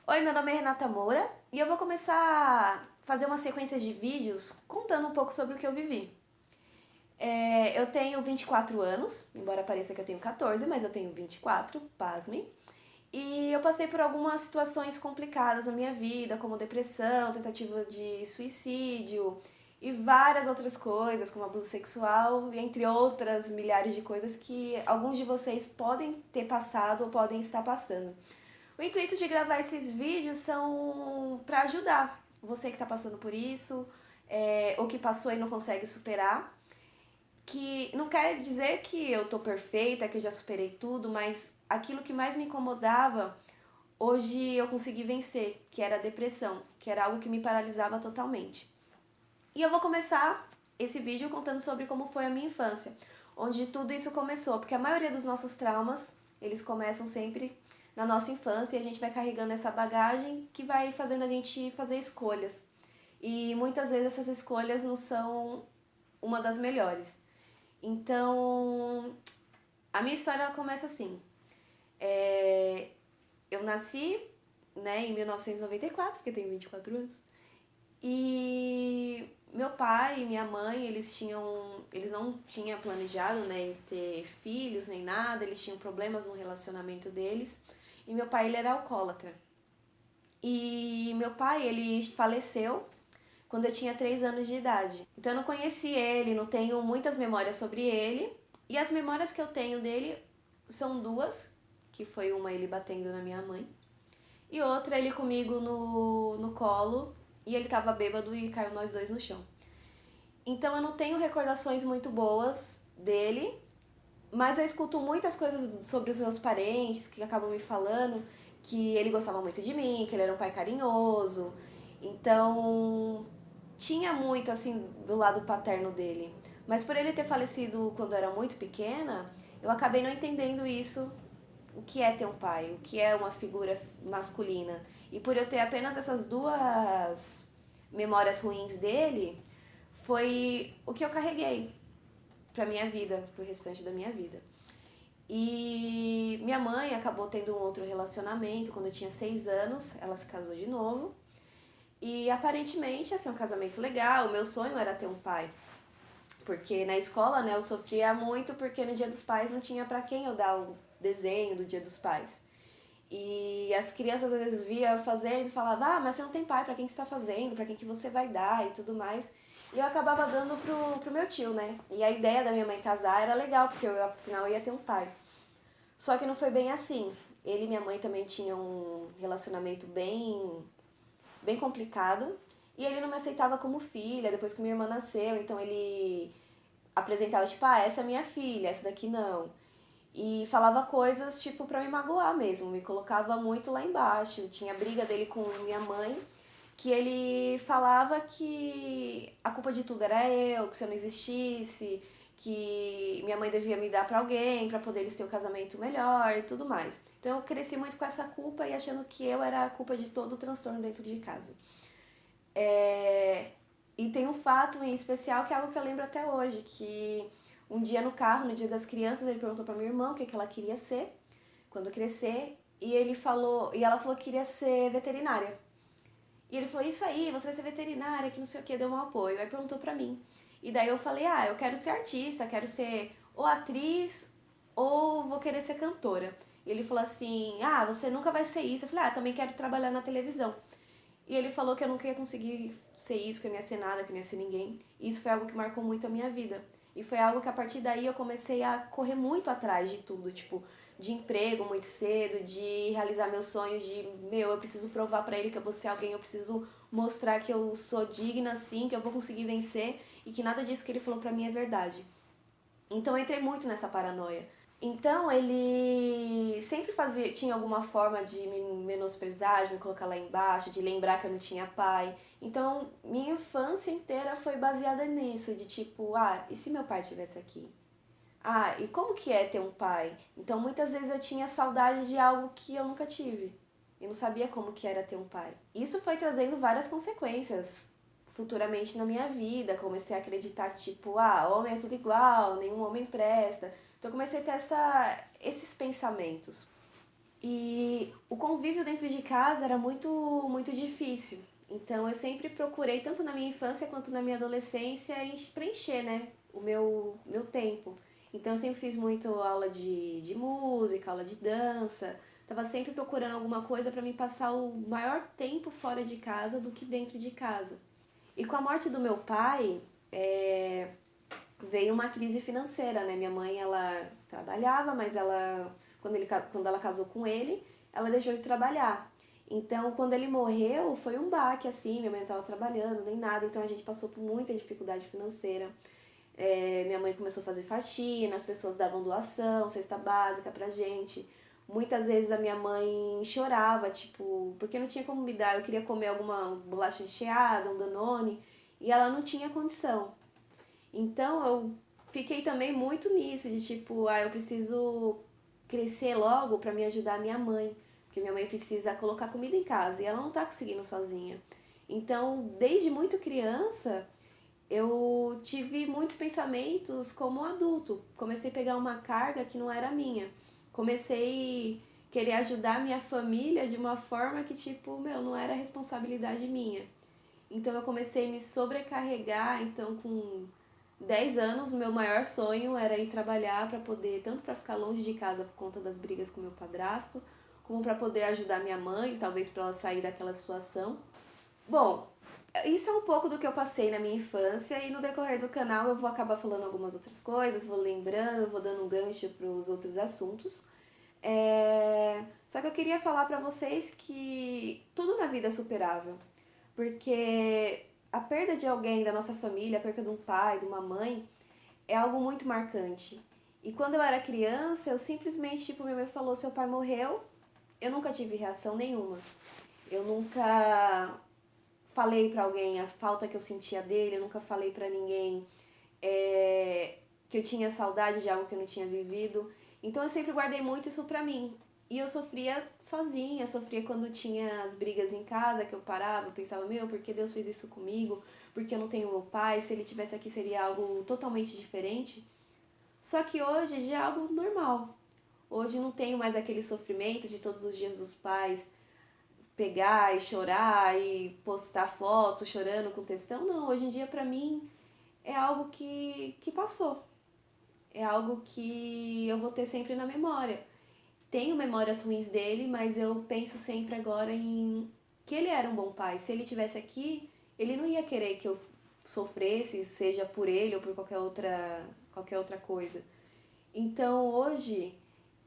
Oi, meu nome é Renata Moura e eu vou começar a fazer uma sequência de vídeos contando um pouco sobre o que eu vivi. Eu tenho 24 anos, embora pareça que eu tenho 14, mas eu tenho 24, pasmem. E eu passei por algumas situações complicadas na minha vida, como depressão, tentativa de suicídio e várias outras coisas, como abuso sexual, entre outras milhares de coisas que alguns de vocês podem ter passado ou podem estar passando. O intuito de gravar esses vídeos são para ajudar você que está passando por isso, ou que passou e não consegue superar. Que não quer dizer que eu tô perfeita, que eu já superei tudo, mas aquilo que mais me incomodava, hoje eu consegui vencer, que era a depressão, que era algo que me paralisava totalmente. E eu vou começar esse vídeo contando sobre como foi a minha infância, onde tudo isso começou, porque a maioria dos nossos traumas, eles começam sempre na nossa infância e a gente vai carregando essa bagagem que vai fazendo a gente fazer escolhas. E muitas vezes essas escolhas não são uma das melhores. Então, a minha história começa assim. Eu nasci, né, em 1994, porque tenho 24 anos. E meu pai e minha mãe, eles não tinham planejado, né, em ter filhos nem nada, eles tinham problemas no relacionamento deles. E meu pai, ele era alcoólatra. E meu pai, ele faleceu quando eu tinha 3 anos de idade. Então eu não conheci ele, não tenho muitas memórias sobre ele. E as memórias que eu tenho dele são duas, que foi uma ele batendo na minha mãe e outra ele comigo no colo e ele tava bêbado e caiu nós dois no chão. Então eu não tenho recordações muito boas dele, mas eu escuto muitas coisas sobre os meus parentes que acabam me falando que ele gostava muito de mim, que ele era um pai carinhoso. Então tinha muito assim do lado paterno dele. Mas por ele ter falecido quando eu era muito pequena, eu acabei não entendendo isso, o que é ter um pai, o que é uma figura masculina. E por eu ter apenas essas duas memórias ruins dele, foi o que eu carreguei pra minha vida, pro restante da minha vida. E minha mãe acabou tendo um outro relacionamento quando eu tinha 6 anos, ela se casou de novo. E aparentemente, assim, um casamento legal, o meu sonho era ter um pai. Porque na escola, né, eu sofria muito porque no Dia dos Pais não tinha pra quem eu dar o desenho do Dia dos Pais. E as crianças às vezes via eu fazendo e falavam, ah, mas você não tem pai, pra quem que você tá fazendo, pra quem que você vai dar e tudo mais. E eu acabava dando pro meu tio, né? E a ideia da minha mãe casar era legal, porque eu, afinal eu ia ter um pai. Só que não foi bem assim. Ele e minha mãe também tinham um relacionamento bem complicado. E ele não me aceitava como filha, depois que minha irmã nasceu, então ele apresentava, tipo, ah, essa é minha filha, essa daqui não. E falava coisas, tipo, pra me magoar mesmo, me colocava muito lá embaixo. Tinha briga dele com minha mãe, que ele falava que a culpa de tudo era eu, que se eu não existisse, que minha mãe devia me dar pra alguém, pra poder eles ter um casamento melhor e tudo mais. Então eu cresci muito com essa culpa e achando que eu era a culpa de todo o transtorno dentro de casa. E tem um fato em especial que é algo que eu lembro até hoje, que um dia no carro, no dia das crianças, ele perguntou pra minha irmã o que ela queria ser quando crescer, e ela falou que queria ser veterinária. E ele falou, isso aí, você vai ser veterinária, que não sei o que, deu um apoio. Aí perguntou pra mim. E daí eu falei, ah, eu quero ser artista, quero ser ou atriz ou vou querer ser cantora. E ele falou assim, ah, você nunca vai ser isso. Eu falei, ah, também quero trabalhar na televisão. E ele falou que eu nunca ia conseguir ser isso, que eu não ia ser nada, que eu não ia ser ninguém. E isso foi algo que marcou muito a minha vida. E foi algo que a partir daí eu comecei a correr muito atrás de tudo, tipo, de emprego muito cedo, de realizar meus sonhos, de, meu, eu preciso provar pra ele que eu vou ser alguém, eu preciso mostrar que eu sou digna assim, que eu vou conseguir vencer e que nada disso que ele falou pra mim é verdade. Então eu entrei muito nessa paranoia. Então ele sempre fazia, tinha alguma forma de me menosprezar, de me colocar lá embaixo, de lembrar que eu não tinha pai. Então minha infância inteira foi baseada nisso, de tipo, ah, e se meu pai estivesse aqui? Ah, e como que é ter um pai? Então muitas vezes eu tinha saudade de algo que eu nunca tive. Eu não sabia como que era ter um pai. Isso foi trazendo várias consequências futuramente na minha vida. Comecei a acreditar, tipo, ah, homem é tudo igual, nenhum homem presta. Então eu comecei a ter esses pensamentos. E o convívio dentro de casa era muito difícil. Então eu sempre procurei, tanto na minha infância quanto na minha adolescência, preencher, né, o meu tempo. Então eu sempre fiz muito aula de música, aula de dança. Tava sempre procurando alguma coisa para me passar o maior tempo fora de casa do que dentro de casa. E com a morte do meu pai, veio uma crise financeira, né? Minha mãe, ela trabalhava, mas quando ela casou com ele, ela deixou de trabalhar. Então, quando ele morreu, foi um baque, assim, minha mãe não estava trabalhando, nem nada, então a gente passou por muita dificuldade financeira. Minha mãe começou a fazer faxina, as pessoas davam doação, cesta básica pra gente. Muitas vezes a minha mãe chorava, tipo, porque não tinha como me dar, eu queria comer alguma bolacha recheada, um Danone, e ela não tinha condição. Então eu fiquei também muito nisso, de tipo, eu preciso crescer logo para me ajudar a minha mãe, porque minha mãe precisa colocar comida em casa e ela não tá conseguindo sozinha. Então, desde muito criança, eu tive muitos pensamentos como adulto. Comecei a pegar uma carga que não era minha. Comecei a querer ajudar minha família de uma forma que, tipo, não era responsabilidade minha. Então eu comecei a me sobrecarregar, então com 10 anos, o meu maior sonho era ir trabalhar para poder, tanto para ficar longe de casa por conta das brigas com meu padrasto, como para poder ajudar minha mãe, talvez para ela sair daquela situação. Bom, isso é um pouco do que eu passei na minha infância e no decorrer do canal eu vou acabar falando algumas outras coisas, vou lembrando, vou dando um gancho para os outros assuntos. Só que eu queria falar para vocês que tudo na vida é superável, porque a perda de alguém da nossa família, a perda de um pai, de uma mãe, é algo muito marcante. E quando eu era criança, eu simplesmente, tipo, minha mãe falou, seu pai morreu, eu nunca tive reação nenhuma. Eu nunca falei pra alguém a falta que eu sentia dele, eu nunca falei pra ninguém que eu tinha saudade de algo que eu não tinha vivido. Então eu sempre guardei muito isso pra mim. E eu sofria sozinha, sofria quando tinha as brigas em casa, que eu parava, eu pensava, por que Deus fez isso comigo? Porque eu não tenho meu pai, se ele tivesse aqui seria algo totalmente diferente. Só que hoje já é algo normal. Hoje não tenho mais aquele sofrimento de todos os dias dos pais pegar e chorar e postar foto chorando com textão. Não, hoje em dia pra mim é algo que passou. É algo que eu vou ter sempre na memória. Tenho memórias ruins dele, mas eu penso sempre agora em que ele era um bom pai. Se ele tivesse aqui, ele não ia querer que eu sofresse, seja por ele ou por qualquer outra coisa. Então hoje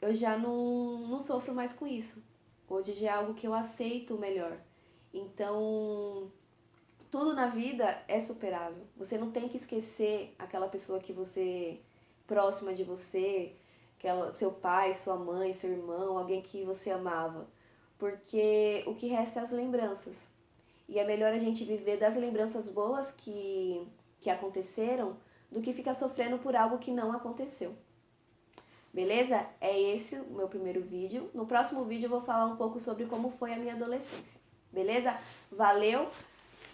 eu já não sofro mais com isso. Hoje já é algo que eu aceito melhor. Então tudo na vida é superável. Você não tem que esquecer aquela pessoa que você próxima de você, seu pai, sua mãe, seu irmão, alguém que você amava. Porque o que resta é as lembranças. E é melhor a gente viver das lembranças boas que aconteceram do que ficar sofrendo por algo que não aconteceu. Beleza? É esse o meu primeiro vídeo. No próximo vídeo eu vou falar um pouco sobre como foi a minha adolescência. Beleza? Valeu!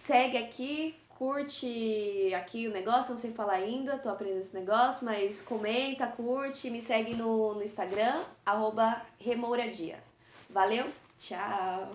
Segue aqui, curte aqui o negócio, não sei falar ainda, tô aprendendo esse negócio, mas comenta, curte, me segue no Instagram, @RemouraDias. Valeu, tchau!